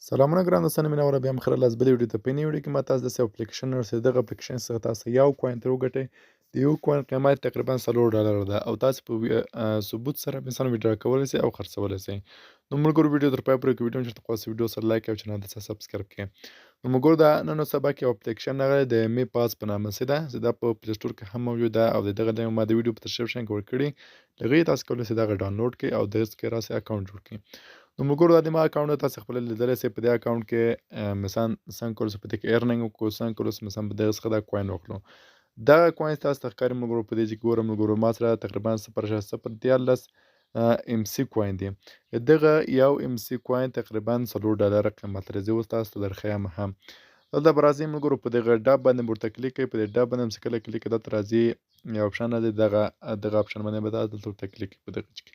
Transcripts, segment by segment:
سلامونه ګران دوستانو مینه بیا مخره لاس بلې ویډیو ته په نوې ویډیو کې ما تاسو داسې اپلیکیشن رسېد دغه اپلیکیشن څخه تاسو یو کوین ترې وګټئ د یو کوین قیمت تقریبا $4 ده او تاسو په ثبوت سره مثلا ویډرا کولی سئ او خرڅولی سئ نو ملګرو ویډیو تر پای پورې که ویډیو چېرته خوښ ویډیو سره لایک او چینل ته سبسکرایب کړئ نو ملګرو دا نن سبا کې یو اپلیکیشن راغلی د می پاس په نامه څه ده چې دا په پلی سټور کې هم موجود ده او د دغه لینک ما د ویډیو په ډسکرپشن کې ورکړي له هغې تاسو کولی سئ دغه ډاونلوډ کړئ او دغه څخه راسئ اکاونټ جوړ کړئ نو ملګرو دا د ما اکاونټ ده تاسو خپله لیدلی سئ په دې اکاونټ کې مثلا څنګه کولی سو په دې کې ارنینګ وکړو څنګه کولی سو مثلا په دغه څخه دا کوین واخلو دغه کوین تاسو ته ښکاري ملګرو په دې چې ګورم ملګرو ما سره تقریبا 0.014 ام سی کوین دی دغه یو ام سی کوین تقریبا $4 قیمت لري زه اوس تاسو ته درښیم هم دلته به راځئ ملګرو په دغه ډب باندې به ورته کلیک کوئ په دې ډب باندې چې کله کلیک کوئ دلته راځي یو اپشن راځي دغه اپشن باندې به تاسو دلته ورته کلیک کوئ په دغه کې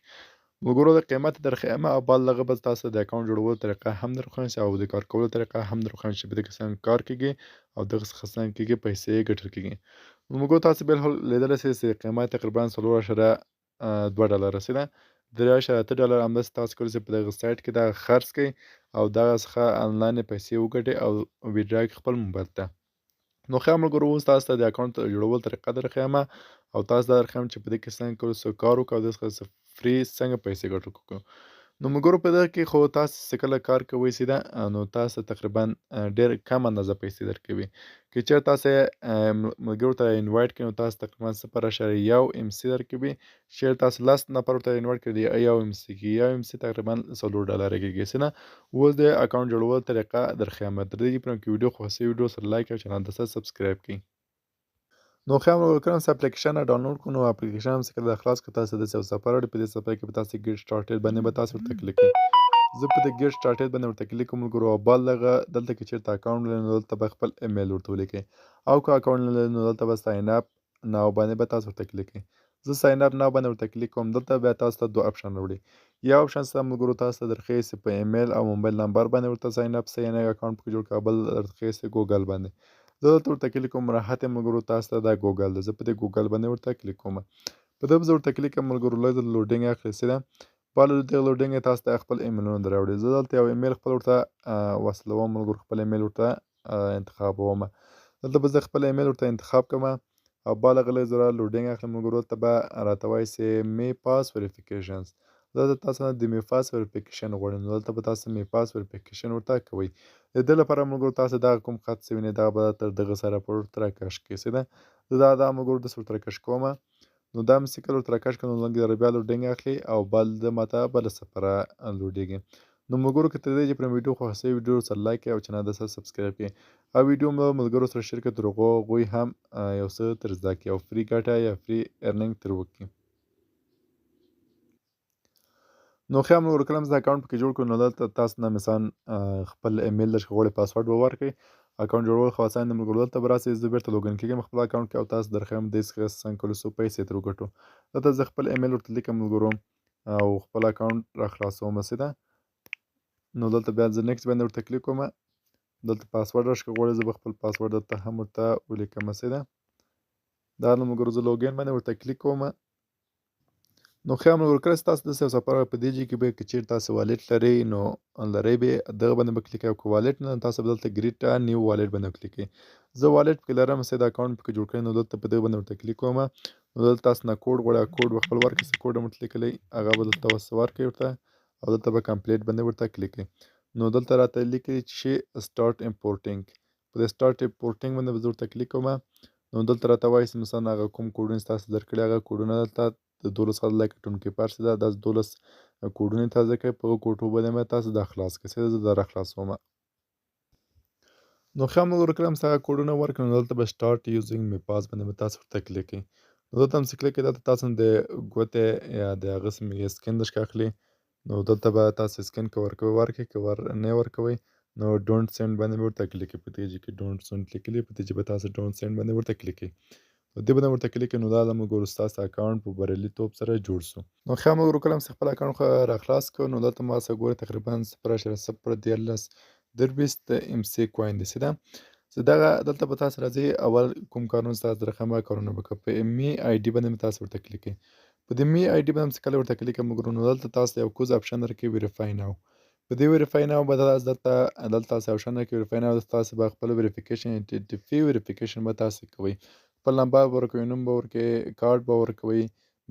ملګرو د قیمت درښیم او بل دغه به تاسو د اکاونټ جوړولو طریقه هم درښیم او د کار کولو طریقه هم درښیم چې په دې کې څنګه کار کیږي او دغه څخه څنګه کیږي پیسې ګټل کیږي ملګرو تاسو بالکل لیدلی سئ چې قیمت تقریبا $4.2 څه ده $3.8 همداسې تاسو کولی سئ په دغه سایټ کې دغه خرڅ کړئ او دغه څخه انلاین پیسې وګټئ او ویډرا کړئ خپل موبایل ته نو ښه ملګرو اوس تاسو ته د اکاونټ جوړولو طریقه درښیمه او تاسو ته درښیم چې په دې کې څنګه کولی سو کار وکړو او دغه څخه فري څنګه پیسې ګټل کړو نو ملګرو په دغه کې خو تاسو چې کله کار کوئ سیده نو تاسو تقریبا ډېر کم اندازه پیسې درکوي که چېرته تاسو ملګرو ته انوایټ کړئ نو تاسو تقریبا 0.1 ام سی درکوي چېرته تاسو 10 نفر ورته انوایټ کړئ د یو ام سی کې یو ام سی تقریبا $4 کېږي څه نه اوس د اکاونټ جوړولو طریقه درښیم تر دې پورې که ویډیو خوښ سوي ویډیو سره لایک او چینل ته سبسکرایب کړئ نو ښه ملګرو کله چې اپلیکیشن ډاونلوډ کړو نو اپلیکیشن هم چې کله خلاص کړو تاسو داسې یو صفحه راوړي په دې صفحه کې به تاسو ګیټ سټارټډ باندې به تاسو ورته کلیک کړئ زه په دې ګیټ سټارټډ باندې ورته کلیک کوم ملګرو او بل دغه دلته کې چېرته اکاونټ لرئ نو دلته به خپل ایمیل ورته ولیکئ او که اکاونټ نه لرئ نو دلته به ساین اپ ناو باندې به تاسو ورته کلیک کړئ زه ساین اپ ناو باندې ورته کلیک کوم دلته بیا تاسو ته 2 اپشن راوړي یو اپشن ستا ملګرو تاسو ته درښیي چې په ایمیل او موبایل نمبر باندې ورته ساین اپ سئ یعنې اکاونټ پکې جوړ کړه بل درښیي چې ګوګل باندې زه دلته ورته کلیک کوم راحت ملګرو تاسو ته دا ګوګل ده زه په دې ګوګل باندې ورته کلیک کوم په دې به زه ورته کلیک کوم ملګرو لږ لوډینګ اخلي څه ده بله دغه لوډینګ تاسو ته خپل ایمیلونه در راوړي زه دلته یو ایمیل خپل ورته وصلوم ملګرو خپل ایمیل ورته انتخابوم دلته به زه خپل ایمیل ورته انتخاب کوم او بله هغه لږ زره لوډینګ اخلي ملګرو دلته به راته وایي چې می پاس ویریفیکیشنز دلته تاسو نه د می پاس ویریفیکیشن غواړي نو دلته به تاسو می پاس ویریفیکیشن ورته کوئ د دې لپاره ملګرو تاسو دغه کوم خط چې وینئ دغه به تر دغه سره پورې ورته راکش کړئ څه ده زه دا ملګرو داسې ورته راکش کوم نو دا مې چې کله ورته راکش کړم نو لږ بیا لوډینګ اخلي او بل ماته بله صفحه لوډیږي نو ملګرو که تر دې چې پرې ویډیو خوښ سوي ویډیو سره لایک کړئ او چینل ته سبسکرایب کړئ او ویډیو مو ملګرو سره شیر کړئ تر هغو هغوی هم یو څه تر زده کړي او فري ګټه یا فري ارنینګ تر وکړي نو ښه ملګرو کله مو زه اکاونټ پکې جوړ کړو نو دلته تاسو نه مثلا خپل ایمیل درڅخه غواړئ پاسورډ به ورکړئ اکاونټ جوړول خو اسانه دی ملګرو دلته به راسئ زه بیرته لوګین کېږم خپل اکاونټ کې او تاسو درښیم دې څخه څنګه کولی سو پیسې ترې وګټو دلته زه خپل ایمیل ورته لیکم ملګرو او خپل اکاونټ را خلاصوم څه ده نو دلته بیا زه نیکسټ باندې ورته کلیک کوم دلته پاسورډ راڅخه غواړي زه به خپل پاسورډ دلته هم ورته ولیکم څه ده دا نو ملګرو زه لوګین باندې ورته کلیک کوم نو ښه ملګرو کله چې تاسو داسې یو صفحه راغله په دې ځای کې به که چېرې تاسو والېټ لرئ نو لرئ به دغه باندې به کلیک کوئ او که والېټ نه تاسو به دلته ګریټ نیو والېټ باندې کلیک کوئ زه والېټ پکې لرم چې د اکاونټ پکې جوړ کړی نو دلته په دغه باندې ورته کلیک کوم نو دلته تاسو نه کوډ غواړئ کوډ به خپل ورکړئ چې کوډ هم ورته لیکلی هغه به دلته ورکړئ ورته او دلته به کمپلیټ باندې ورته کلیک کوئ نو دلته راته لیکلي چې سټارټ امپورټینګ په دې سټارټ امپورټینګ باندې به زه ورته کلیک کوم نو دلته راته وایي چې مثلا هغه کوم کوډونه چې تاسو درکړي هغه کوډونه دلته د 12 خط لکه ټونکي پارس ده دا 12 کوډونه تاسو کوي په کوټو باندې مې تاسو د خلاص کړئ زه د خلاصوم نو ښه ملګرو کله هم هغه کوډونه ورکړم نو دلته به سټارټ یوزینګ می پاس باندې به تاسو ورته کلیک کړئ نو دلته هم چې کلیک کړئ دلته تاسو د ګوتې یا د هغه څه سکین درڅخه اخلي نو دلته به تاسو سکین که ورکوئ ورکړئ که ور نه ورکوئ نو ډونټ سینډ باندې به ورته کلیک کړئ په دې ځای کې ډونټ سینډ لیکلي په دې ځای به تاسو ډونټ سینډ باندې ورته کلیک کړئ نو دې باندې ورته کلیک کړئ نو دا د ملګرو ستاسو اکاونټ په بریالیتوب سره جوړ سو نو ښه ملګرو کله چې خپل اکاونټ را خلاص کړو نو دلته ما څه ګورئ تقریبا 0.013 ام سی کوین دی څه ده چې دغه دلته به تاسو راځئ اول کوم کارونه ستاسو د رقمه کارونه به کوئ په می آی ډي باندې تاسو ورته کلیک کړئ په دې می آی ډي باندې چې کله ورته کلیک کوئ ملګرو نو دلته تاسو یو کوز اپشن درکوي ویریفای ناو په دې ویریفای ناو به تاسو دلته تاسې آپشن راکوي ویریفای ناو تاسې به خپل ویریفیکیشن ټي ویریفیکیشن به تاسې کوئ خپل نمبر به ورکوئ نوم به ورکوئ کارډ به ورکوئ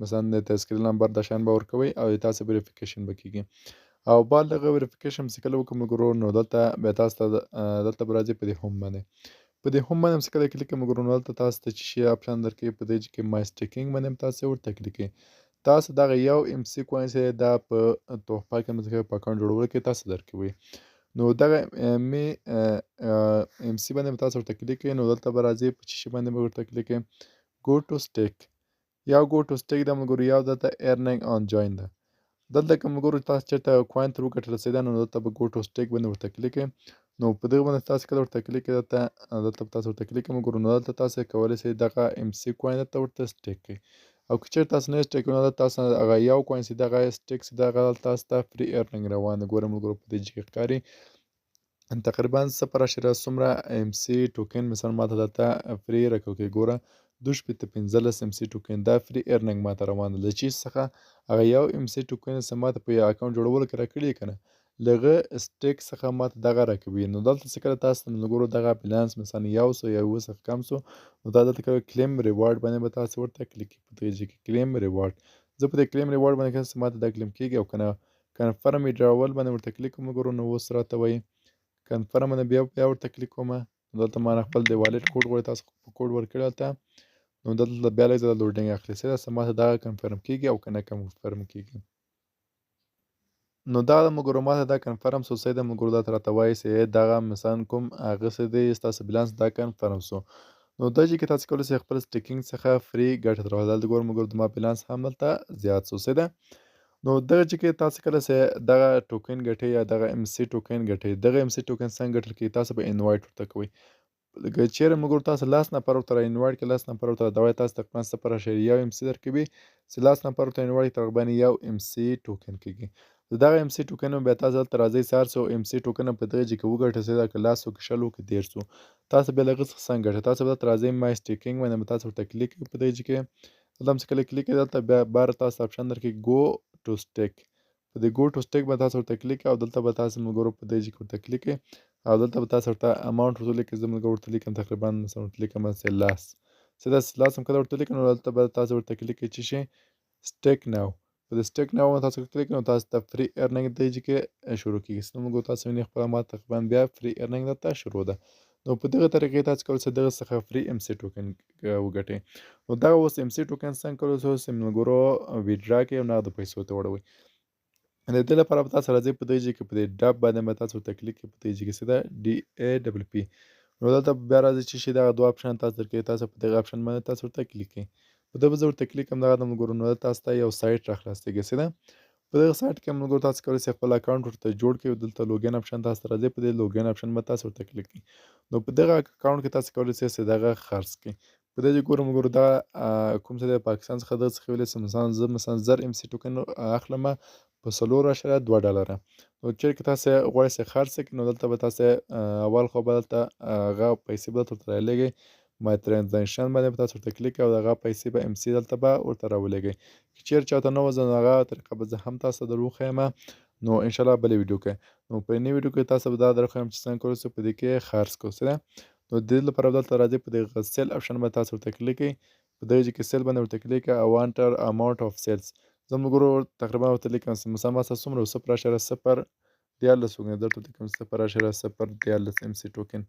مثلا د تذکرې نمبر د شان به ورکوئ او تاسې ویریفیکیشن به کیږي او بعد دغه ویریفیکیشن چې کله وکړو ملګرو نو دلته بیا تاسو ته دلته به راځي په دې هوم باندې په دې هوم باندې چې کله کلیک کوئ ملګرو نو دلته تاسو ته چې شي آپشن درکوي په دې کې مای سټیکینګ باندې هم تاسې ورته کلیک کوئ تاسو دغه یو ام سي کوین چې دا په تحفه کې مځکه په اکاونټ جوړولو کې تاسو درکوي نو دغه می ام سي باندې تاسو ورته کلیک کوئ نو دلته به راځي په چې شي باندې به ورته کلیک کوئ ګو ټو سټیک یا ګو ټو سټیک د ملګرو یا دلته ارنینګ آن جوین ده دلته که ملګرو تاسو چېرته کوین تر وګټل رسېدی نو دلته به ګو ټو سټیک باندې ورته کلیک کوئ نو په دغه باندې تاسو کله ورته کلیک کوئ دلته تاسو ورته کلیک کوئ ملګرو نو دلته تاسو کولی شئ دغه ام سي کوین دلته ورته سټیک کړئ او که چېرته تاسو نه سټیک کوئ نو دلته تاسو هغه یو کوین چې دغه سټیک چې دغه دلته تاسو ته فری ارنینګ روان دی ګورئ ملګرو په دې کې ښکاري تقریبا 0 څومره ام سي ټوکن مثلا ماته دلته فری راکوي ګوره 2.15 ام سي ټوکن دا فری ارنینګ ماته روان دی له چیز څخه هغه یو ام سي ټوکن چې ماته په اکاونټ جوړولو کې راکړي که نه له سټیک څخه ماته دغه راکوي نو دلته چې کله تاسو ته ملګرو دغه بیلانس مثلا 100 یا 20 څخه کم سو نو دا دلته کوي کلیم ریوارډ باندې به تاسو ورته کلیک په دې کې کلیم ریوارډ زه په دې کلیم ریوارډ باندې که ماته دا کلیم کیږي او کنه کنفرم ویډراول باندې ورته کلیک کوم ملګرو نو اوس راته وایي کنفرم باندې بیا ورته کلیک کوم دلته ما خپل د والټ کوډ غواړي تاسو کوډ ورکړی دلته نو دلته بیا لږ زیاته لوډینګ اخلي څه ماته دغه کنفرم کیږي او که نه کنفرم کیږي نو دا د ملګرو ماته دا کنفرم سو څه د ملګرو دا راته وایي چې دغه مثلا کوم هغه څه دی ستاسو بیلانس دا کنفرم سو نو دا چې کې تاسو کولی شئ خپل سټیکینګ څخه فری ګټه تر واخلئ دلته ګورم ملګرو زما بیلانس هم دلته زیات سو څه ده نو دغه چې کې تاسو کله چې دغه ټوکن ګټئ یا دغه ام سي ټوکن ګټئ دغه ام سي ټوکن څنګه ګټل کیږي تاسو به انوایټ ورته کوئ که چیرې ملګرو تاسو 10 نفر ورته راانوایټ کړئ 10 نفر ورته دا وایي تاسو تقریبا 0.1 ام سي درکوي چې 10 نفر ورته انوایټ کړئ تقریبا 1 ام سي ټوکن کیږي دغه ام سي ټوکن بیا تاسو دلته راځئ 400 ام سي ټوکن په دغه چې کې وګټئ چې دا که 10 که 100 که 150 تاسو بیا له هغه څخه څنګه ګټئ تاسو به دلته راځئ مای سټیکینګ باندې به تاسو ورته کلیک کوئ په دغه چې کې دلته هم چې کله کلیک کوئ دلته بیا بار تاسو آپشن درکوي ګو ټو سټیک په دې ګو ټو سټیک به تاسو ورته کلیک کوئ او دلته به تاسو ملګرو په دې چې ورته کلیک کوئ او دلته به تاسو ورته اماونټ ورته لیکئ زه ملګرو ورته لیکم تقریبا مثلا ورته لیکم چې لاس چې داسې لاس هم کله ورته لیکم نو دلته به تاسو ورته کلیک کوئ چې شي سټیک ناو په دې سټیک ناو باندې تاسو کلیک کوئ نو تاسو ته فری ارنینګ دی کې شروع کیږي نو ملګرو تاسو وینئ خپله ما تقریبا بیا فری ارنینګ دلته شروع ده نو په دغه طریقې تاسو کولی شئ دغه څخه فری ام سي ټوکن وګټئ نو دغه اوس ام سي ټوکن څنګه کولی شو چې ملګرو ویډرا کړئ او نغدو پیسو ته واړوئ د دې لپاره به تاسو راځئ په دې ځای کې په دې ډب باندې به تاسو ورته کلیک کوئ په دې ځای کې څه ده ډي ای ډبل پي نو دلته بیا راځي چې شي دغه دوه اپشن تاسو درکوي تاسو په دغه اپشن باندې تاسو ورته کلیک کوئ په ده به زه ورته کلیک کوم دغه د ملګرو نو تاسو ته یو سایټ راخلاصېږي څه ده په دغه سایټ کې ملګرو تاسو کولی شئ خپل اکاونټ ورته جوړ کړئ دلته لوګین اپشن تاسو ته راځي په دې لوګین اپشن باندې تاسو ورته کلیک کوئ نو په دغه اکاونټ کې تاسو کولی شئ چې دغه خرڅ کړئ په دې کې ګورو ملګرو دا کوم څه دی پاکستان څخه دغه څخه ویلی مثلا زه مثلا 1000 ام سي ټوکن اخلمه په 4.2 ډالره نو چیرې که تاسو غواړئ چې خرڅ کړئ نو دلته به تاسو اول خو به دلته هغه پیسې به درته رالېږي مای ترانزیکشن باندې به تاسو ورته کلیک کوئ او د هغه پیسې به ام سي دلته به ورته راولېږئ که چیرې چاته نه وه زه نو هغه طریقه به زه هم تاسو ته در وښیم نو انشاءالله بلې ویډیو کې نو په نوې ویډیو کې تاسو به دا در وښیم چې څنګه کولی شو په دې کې خرڅ کړو څه ده نو د دې لپاره دلته راځئ په دغه سیل اپشن باندې تاسو ورته کلیک کوئ په دغه ځای کې سیل باندې ورته کلیک کوئ او وانټر اماونټ اف سیلز زه ملګرو تقریبا ورته لیکم چې مثلا ما سره څومره 0.014 وګڼئ دلته لیکم 0.014 ام سي ټوکن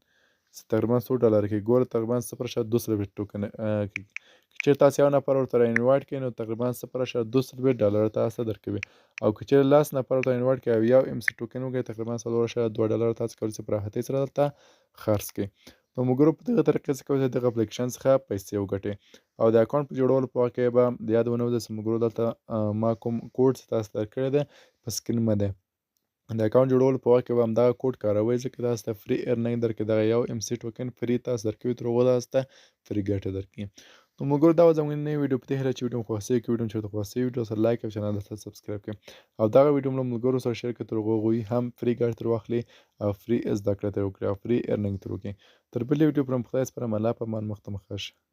تقریبا 100 ډالر کې ګوره تقریبا 0.2 ټوکن که چیرې تاسو یو نفر ورته راانوایټ کړئ نو تقریبا 0.2 ډالر تاسو ته درکوي او که چیرې 10 نفر ورته انوایټ کړئ او یو ام سي ټوکن وګڼئ تقریبا 4.2 ډالر تاسو کولی شئ په راحتۍ سره دلته خرڅ کړئ نو ملګرو په دغه طریقې څخه کولی شئ دغه اپلیکیشن څخه پیسې وګټئ او د اکاونټ په جوړولو په وخت کې به د یاد ونه وځي چې ملګرو دلته ما کوم کوډ چې تاسو ته درکړی دی په سکرین باندې د اکاونټ جوړولو په وخت کې به همدغه کوډ کاروئ ځکه تاسو ته فری ارنینګ درکوي دغه یو ام سي ټوکن فری تاسو درکوي تر هغو تاسو ته فری ګټه درکوي نو ملګرو دا وه زموږ نوې ویډیو په دې هیله چې ویډیو مو خوښ شوي که ویډیو مو چېرته خوښ شوي ویډیو سره لایک او چینل ته سبسکرایب کړئ او دغه ویډیو مو له ملګرو سره شیر کړئ تر هغو هغوی هم فری ګټه ترې واخلي او فری زده کړه ترې وکړي او فری ارنینګ ترې وکړي تر بلې ویډیو پورې مو خدای سپارم الله په امان مخ ته مخه شه